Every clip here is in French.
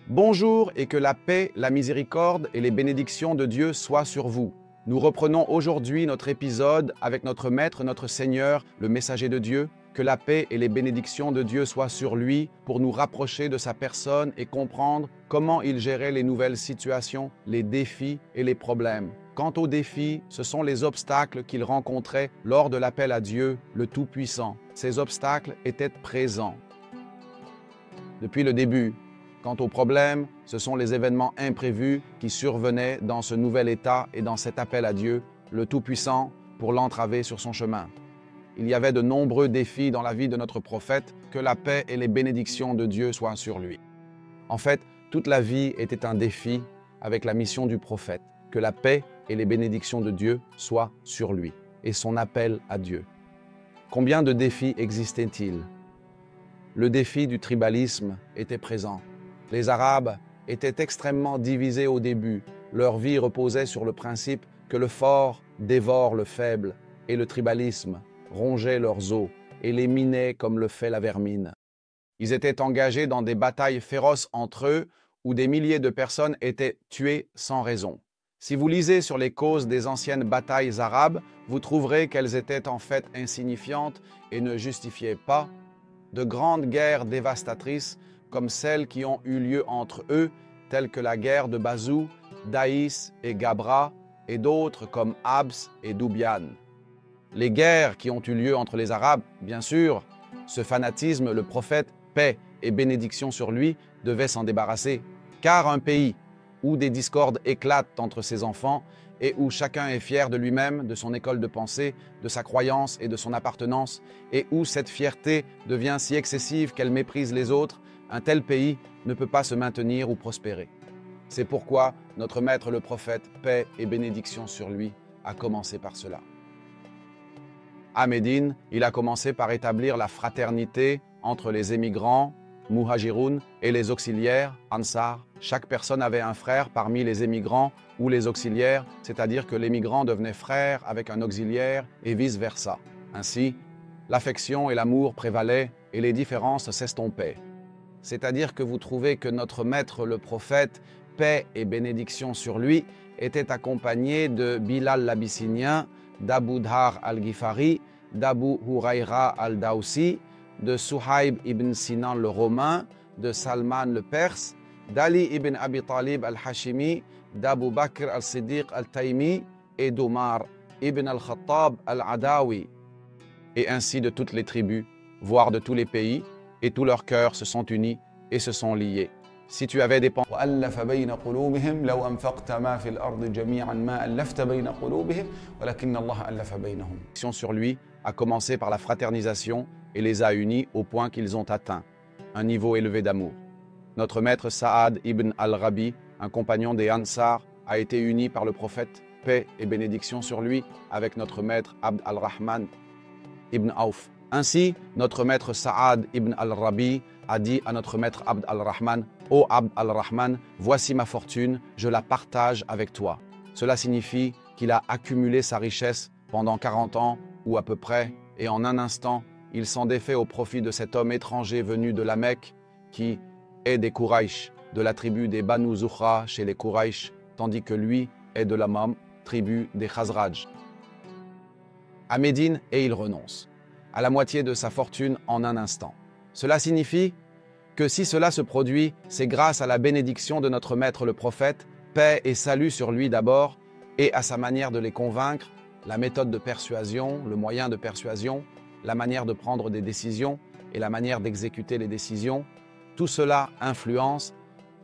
Bonjour et que la paix, la miséricorde et les bénédictions de Dieu soient sur vous. Nous reprenons aujourd'hui notre épisode avec notre Maître, notre Seigneur, le Messager de Dieu. Que la paix et les bénédictions de Dieu soient sur lui pour nous rapprocher de sa personne et comprendre comment il gérait les nouvelles situations, les défis et les problèmes. Quant aux défis, ce sont les obstacles qu'il rencontrait lors de l'appel à Dieu, le Tout-Puissant. Ces obstacles étaient présents depuis le début. Quant aux problèmes, ce sont les événements imprévus qui survenaient dans ce nouvel état et dans cet appel à Dieu, le Tout-Puissant, pour l'entraver sur son chemin. Il y avait de nombreux défis dans la vie de notre prophète, que la paix et les bénédictions de Dieu soient sur lui. En fait, toute la vie était un défi avec la mission du prophète, que la paix et les bénédictions de Dieu soient sur lui et son appel à Dieu. Combien de défis existait-il? Le défi du tribalisme était présent. Les Arabes étaient extrêmement divisés au début. Leur vie reposait sur le principe que le fort dévore le faible et le tribalisme rongeait leurs os et les minait comme le fait la vermine. Ils étaient engagés dans des batailles féroces entre eux où des milliers de personnes étaient tuées sans raison. Si vous lisez sur les causes des anciennes batailles arabes, vous trouverez qu'elles étaient en fait insignifiantes et ne justifiaient pas de grandes guerres dévastatrices comme celles qui ont eu lieu entre eux, telles que la guerre de Bazou, Daïs et Gabra, et d'autres comme Abs et Doubian. Les guerres qui ont eu lieu entre les Arabes, bien sûr, ce fanatisme, le prophète, paix et bénédiction sur lui, devait s'en débarrasser. Car un pays où des discordes éclatent entre ses enfants et où chacun est fier de lui-même, de son école de pensée, de sa croyance et de son appartenance, et où cette fierté devient si excessive qu'elle méprise les autres, un tel pays ne peut pas se maintenir ou prospérer. C'est pourquoi notre Maître le prophète, paix et bénédiction sur lui, a commencé par cela. À Médine, il a commencé par établir la fraternité entre les émigrants, Muhajiroun, et les auxiliaires, Ansar. Chaque personne avait un frère parmi les émigrants ou les auxiliaires, c'est-à-dire que l'émigrant devenait frère avec un auxiliaire et vice-versa. Ainsi, l'affection et l'amour prévalaient et les différences s'estompaient. C'est-à-dire que vous trouvez que notre Maître le prophète, paix et bénédiction sur lui, était accompagné de Bilal l'Abyssinien, d'Abu Dhar al-Ghifari, d'Abu Huraira al-Dawsi, de Suhaib ibn Sinan le Romain, de Salman le Perse, d'Ali ibn Abi Talib al-Hashimi, d'Abu Bakr al-Siddiq al-Taymi et d'Omar ibn al-Khattab al-Adawi, et ainsi de toutes les tribus, voire de tous les pays, et tous leurs cœurs se sont unis et se sont liés. Si tu avais des pensées sur lui, a commencé par la fraternisation et les a unis au point qu'ils ont atteint un niveau élevé d'amour. Notre maître Saad ibn al-Rabi, un compagnon des Ansar, a été uni par le prophète, paix et bénédiction sur lui, avec notre maître Abd al-Rahman ibn Auf. Ainsi, notre maître Saad ibn al-Rabi a dit à notre maître Abd al-Rahman, « Ô Abd al-Rahman, voici ma fortune, je la partage avec toi. » Cela signifie qu'il a accumulé sa richesse pendant 40 ans ou à peu près, et en un instant, il s'en défait au profit de cet homme étranger venu de la Mecque qui est des Quraïsh, de la tribu des Banu Zuhra chez les Quraïsh, tandis que lui est de la même tribu des Khazraj. À Médine, et il renonce à la moitié de sa fortune en un instant. Cela signifie que si cela se produit, c'est grâce à la bénédiction de notre Maître le prophète, paix et salut sur lui d'abord, et à sa manière de les convaincre, la méthode de persuasion, le moyen de persuasion, la manière de prendre des décisions et la manière d'exécuter les décisions. Tout cela influence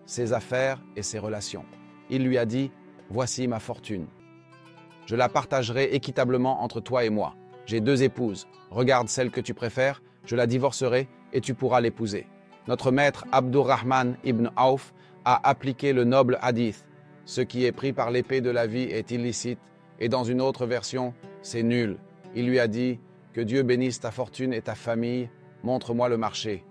ses affaires et ses relations. Il lui a dit « Voici ma fortune. Je la partagerai équitablement entre toi et moi. J'ai 2 épouses. Regarde celle que tu préfères, je la divorcerai et tu pourras l'épouser. » Notre maître Abdurrahman ibn Auf a appliqué le noble hadith. Ce qui est pris par l'épée de la vie est illicite, et dans une autre version, c'est nul. Il lui a dit « Que Dieu bénisse ta fortune et ta famille, montre-moi le marché. »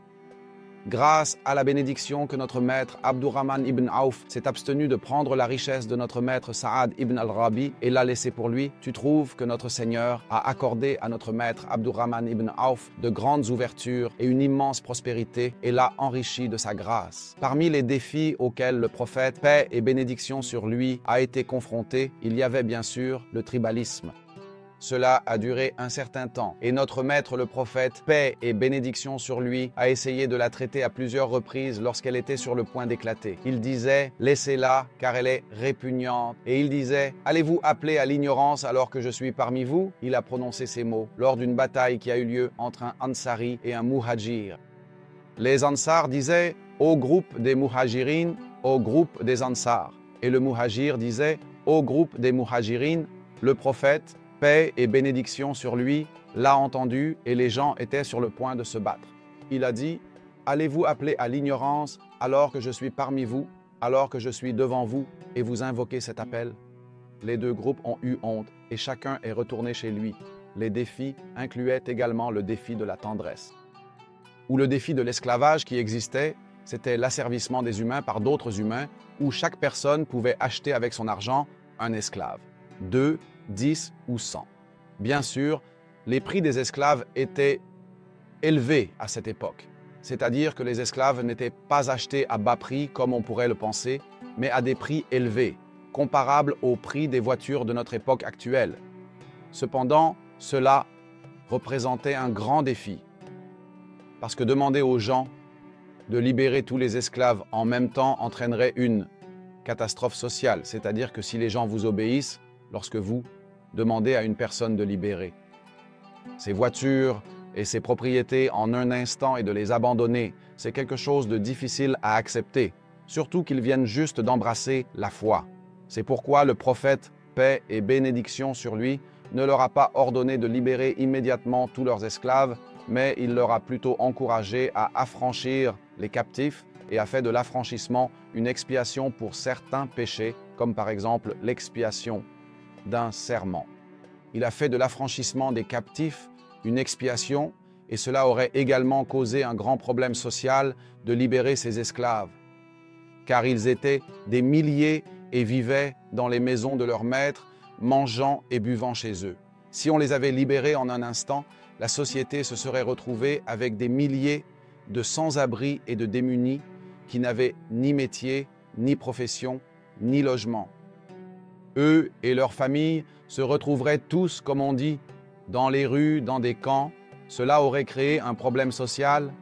grâce à la bénédiction que notre maître Abdurrahman ibn Auf s'est abstenu de prendre la richesse de notre maître Saad ibn al-Rabi et l'a laissée pour lui, tu trouves que notre Seigneur a accordé à notre maître Abdurrahman ibn Auf de grandes ouvertures et une immense prospérité et l'a enrichi de sa grâce. Parmi les défis auxquels le prophète, paix et bénédiction sur lui, a été confronté, il y avait bien sûr le tribalisme. Cela a duré un certain temps et notre maître le prophète, paix et bénédiction sur lui, a essayé de la traiter à plusieurs reprises lorsqu'elle était sur le point d'éclater. Il disait « Laissez-la car elle est répugnante » et il disait « Allez-vous appeler à l'ignorance alors que je suis parmi vous ?» Il a prononcé ces mots lors d'une bataille qui a eu lieu entre un Ansari et un Muhajir. Les Ansars disaient « Au groupe des Muhajirin, au groupe des Ansars » et le Muhajir disait « Au groupe des Muhajirin ». Le prophète, paix et bénédiction sur lui, l'a entendu et les gens étaient sur le point de se battre. Il a dit « Allez-vous appeler à l'ignorance alors que je suis parmi vous, alors que je suis devant vous et vous invoquez cet appel ?» Les deux groupes ont eu honte et chacun est retourné chez lui. Les défis incluaient également le défi de la tendresse. Ou le défi de l'esclavage qui existait, c'était l'asservissement des humains par d'autres humains où chaque personne pouvait acheter avec son argent un esclave. 2, 10 ou 100. Bien sûr, les prix des esclaves étaient élevés à cette époque. C'est-à-dire que les esclaves n'étaient pas achetés à bas prix comme on pourrait le penser, mais à des prix élevés, comparables au prix des voitures de notre époque actuelle. Cependant, cela représentait un grand défi. Parce que demander aux gens de libérer tous les esclaves en même temps entraînerait une catastrophe sociale. C'est-à-dire que si les gens vous obéissent, lorsque vous demandez à une personne de libérer ses voitures et ses propriétés en un instant et de les abandonner, c'est quelque chose de difficile à accepter, surtout qu'ils viennent juste d'embrasser la foi. C'est pourquoi le prophète, paix et bénédiction sur lui, ne leur a pas ordonné de libérer immédiatement tous leurs esclaves, mais il leur a plutôt encouragé à affranchir les captifs et a fait de l'affranchissement une expiation pour certains péchés, comme par exemple l'expiation d'un serment. Il a fait de l'affranchissement des captifs une expiation et cela aurait également causé un grand problème social de libérer ces esclaves, car ils étaient des milliers et vivaient dans les maisons de leurs maîtres, mangeant et buvant chez eux. Si on les avait libérés en un instant, la société se serait retrouvée avec des milliers de sans-abri et de démunis qui n'avaient ni métier, ni profession, ni logement. Eux et leurs familles se retrouveraient tous, comme on dit, dans les rues, dans des camps. Cela aurait créé un problème social.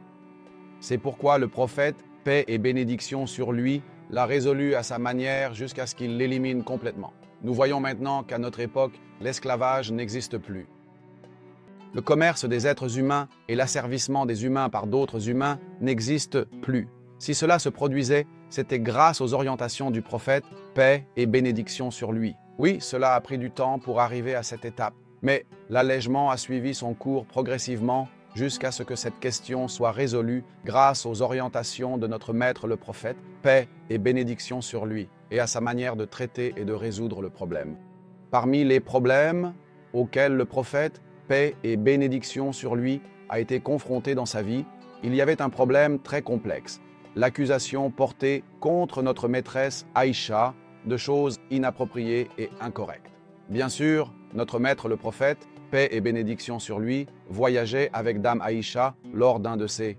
C'est pourquoi le prophète, paix et bénédiction sur lui, l'a résolu à sa manière jusqu'à ce qu'il l'élimine complètement. Nous voyons maintenant qu'à notre époque, l'esclavage n'existe plus. Le commerce des êtres humains et l'asservissement des humains par d'autres humains n'existent plus. Si cela se produisait, c'était grâce aux orientations du prophète, paix et bénédiction sur lui. Oui, cela a pris du temps pour arriver à cette étape, mais l'allègement a suivi son cours progressivement jusqu'à ce que cette question soit résolue grâce aux orientations de notre maître le prophète, paix et bénédiction sur lui, et à sa manière de traiter et de résoudre le problème. Parmi les problèmes auxquels le prophète, paix et bénédiction sur lui, a été confronté dans sa vie, il y avait un problème très complexe. L'accusation portée contre notre maîtresse Aïcha de choses inappropriées et incorrectes. Bien sûr, notre maître le prophète, paix et bénédiction sur lui, voyageait avec Dame Aïcha lors d'un de ses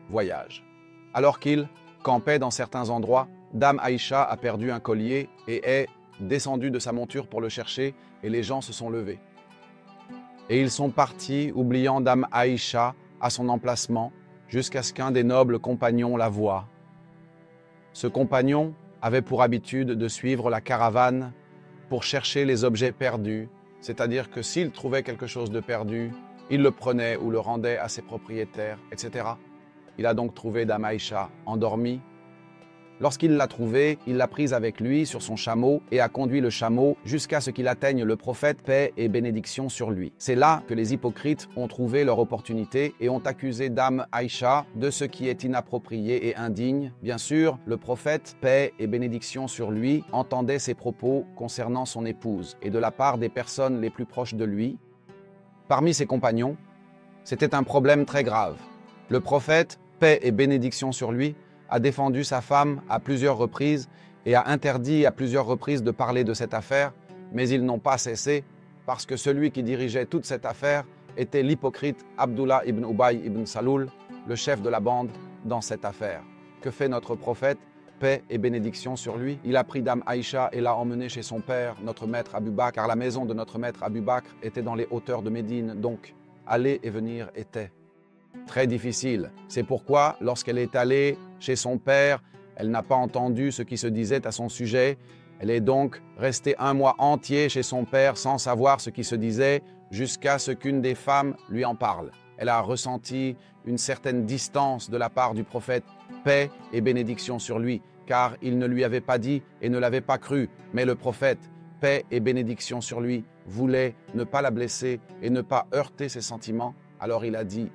voyages. Alors qu'il campait dans certains endroits, Dame Aïcha a perdu un collier et est descendue de sa monture pour le chercher et les gens se sont levés. Et ils sont partis, oubliant Dame Aïcha à son emplacement, jusqu'à ce qu'un des nobles compagnons la voie. Ce compagnon avait pour habitude de suivre la caravane pour chercher les objets perdus, c'est-à-dire que s'il trouvait quelque chose de perdu, il le prenait ou le rendait à ses propriétaires, etc. Il a donc trouvé Dame Aïcha endormie. Lorsqu'il l'a trouvée, il l'a prise avec lui sur son chameau et a conduit le chameau jusqu'à ce qu'il atteigne le prophète, paix et bénédiction sur lui. C'est là que les hypocrites ont trouvé leur opportunité et ont accusé Dame Aïcha de ce qui est inapproprié et indigne. Bien sûr, le prophète, paix et bénédiction sur lui, entendait ces propos concernant son épouse et de la part des personnes les plus proches de lui. Parmi ses compagnons, c'était un problème très grave. Le prophète, paix et bénédiction sur lui, a défendu sa femme à plusieurs reprises et a interdit à plusieurs reprises de parler de cette affaire, mais ils n'ont pas cessé parce que celui qui dirigeait toute cette affaire était l'hypocrite Abdullah ibn Ubay ibn Saloul, le chef de la bande dans cette affaire. Que fait notre prophète? Paix et bénédiction sur lui. Il a pris Dame Aïcha et l'a emmenée chez son père, notre maître Abu Bakr, car la maison de notre maître Abu Bakr était dans les hauteurs de Médine, donc aller et venir était très difficile. C'est pourquoi, lorsqu'elle est allée chez son père, elle n'a pas entendu ce qui se disait à son sujet. Elle est donc restée un mois entier chez son père sans savoir ce qui se disait, jusqu'à ce qu'une des femmes lui en parle. Elle a ressenti une certaine distance de la part du prophète, paix et bénédiction sur lui, car il ne lui avait pas dit et ne l'avait pas cru. Mais le prophète, paix et bénédiction sur lui, voulait ne pas la blesser et ne pas heurter ses sentiments. Alors il a dit,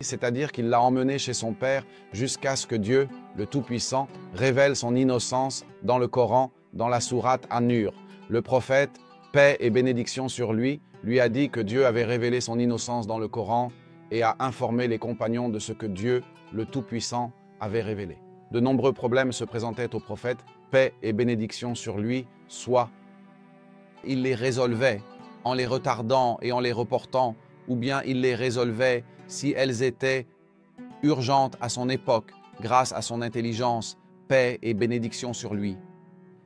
c'est-à-dire qu'il l'a emmenée chez son père jusqu'à ce que Dieu, le Tout-Puissant, révèle son innocence dans le Coran, dans la sourate An-Nur. Le prophète, paix et bénédiction sur lui a dit que Dieu avait révélé son innocence dans le Coran et a informé les compagnons de ce que Dieu, le Tout-Puissant, avait révélé. De nombreux problèmes se présentaient au prophète, paix et bénédiction sur lui, soit il les résolvait en les retardant et en les reportant, ou bien il les résolvait si elles étaient urgentes à son époque, grâce à son intelligence, paix et bénédiction sur lui.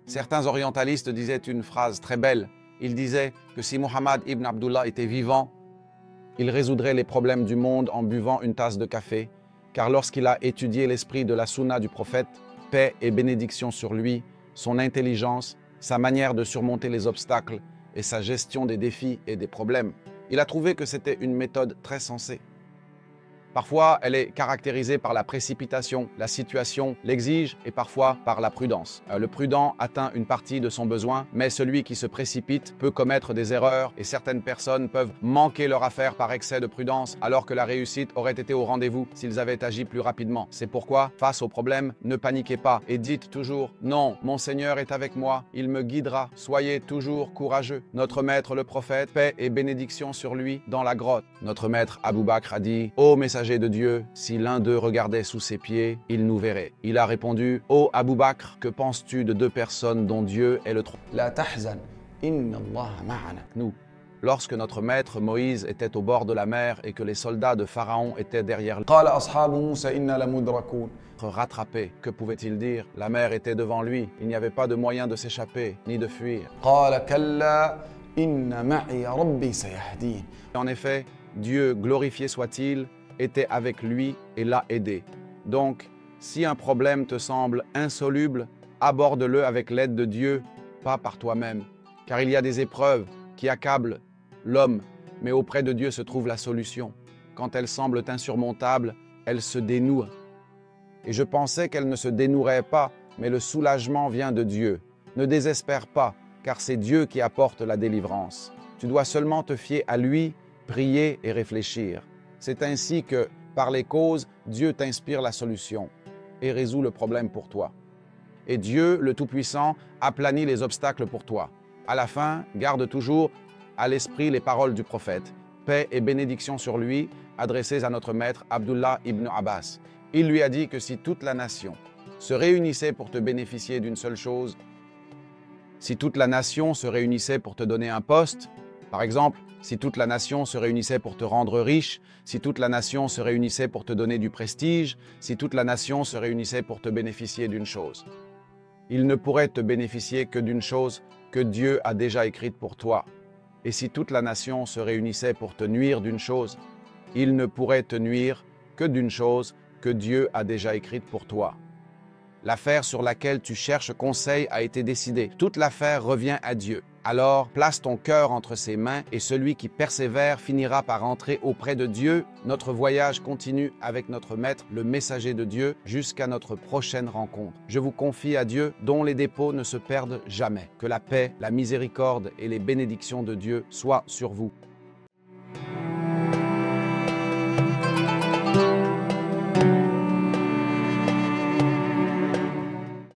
Certains orientalistes disaient une phrase très belle. Ils disaient que si Muhammad ibn Abdullah était vivant, il résoudrait les problèmes du monde en buvant une tasse de café, car lorsqu'il a étudié l'esprit de la sunna du prophète, paix et bénédiction sur lui, son intelligence, sa manière de surmonter les obstacles et sa gestion des défis et des problèmes, il a trouvé que c'était une méthode très sensée. Parfois, elle est caractérisée par la précipitation, la situation l'exige et parfois par la prudence. Le prudent atteint une partie de son besoin, mais celui qui se précipite peut commettre des erreurs et certaines personnes peuvent manquer leur affaire par excès de prudence alors que la réussite aurait été au rendez-vous s'ils avaient agi plus rapidement. C'est pourquoi, face aux problèmes, ne paniquez pas et dites toujours « Non, mon Seigneur est avec moi, il me guidera, soyez toujours courageux. » Notre maître le prophète, paix et bénédiction sur lui dans la grotte. Notre maître Abu Bakr a dit « Ô messager de Dieu, si l'un d'eux regardait sous ses pieds, il nous verrait. » Il a répondu, « Ô Abu Bakr, que penses-tu de deux personnes dont Dieu est le trône ?» La tahzan, inna Allah ma'ana. Nous, lorsque notre maître Moïse était au bord de la mer et que les soldats de Pharaon étaient derrière lui, Qala ashabu Musa inna lamudrakoun. rattrapé, que pouvait-il dire? La mer était devant lui, il n'y avait pas de moyen de s'échapper, ni de fuir. Qala kalla inna ma'i rabbi sayahdin. En effet, Dieu, glorifié soit-il, était avec lui et l'a aidé. Donc, si un problème te semble insoluble, aborde-le avec l'aide de Dieu, pas par toi-même. Car il y a des épreuves qui accablent l'homme, mais auprès de Dieu se trouve la solution. Quand elles semblent insurmontables, elles se dénouent. Et je pensais qu'elles ne se dénoueraient pas, mais le soulagement vient de Dieu. Ne désespère pas, car c'est Dieu qui apporte la délivrance. Tu dois seulement te fier à lui, prier et réfléchir. C'est ainsi que, par les causes, Dieu t'inspire la solution et résout le problème pour toi. Et Dieu, le Tout-Puissant, aplanit les obstacles pour toi. À la fin, garde toujours à l'esprit les paroles du prophète. Paix et bénédiction sur lui, adressées à notre maître Abdullah ibn Abbas. Il lui a dit que si toute la nation se réunissait pour te bénéficier d'une seule chose, si toute la nation se réunissait pour te donner un poste, par exemple, si toute la nation se réunissait pour te rendre riche, si toute la nation se réunissait pour te donner du prestige, si toute la nation se réunissait pour te bénéficier d'une chose, il ne pourrait te bénéficier que d'une chose que Dieu a déjà écrite pour toi. Et si toute la nation se réunissait pour te nuire d'une chose, il ne pourrait te nuire que d'une chose que Dieu a déjà écrite pour toi. L'affaire sur laquelle tu cherches conseil a été décidée. Toute l'affaire revient à Dieu. Alors, place ton cœur entre ses mains et celui qui persévère finira par entrer auprès de Dieu. Notre voyage continue avec notre Maître, le messager de Dieu, jusqu'à notre prochaine rencontre. Je vous confie à Dieu, dont les dépôts ne se perdent jamais. Que la paix, la miséricorde et les bénédictions de Dieu soient sur vous.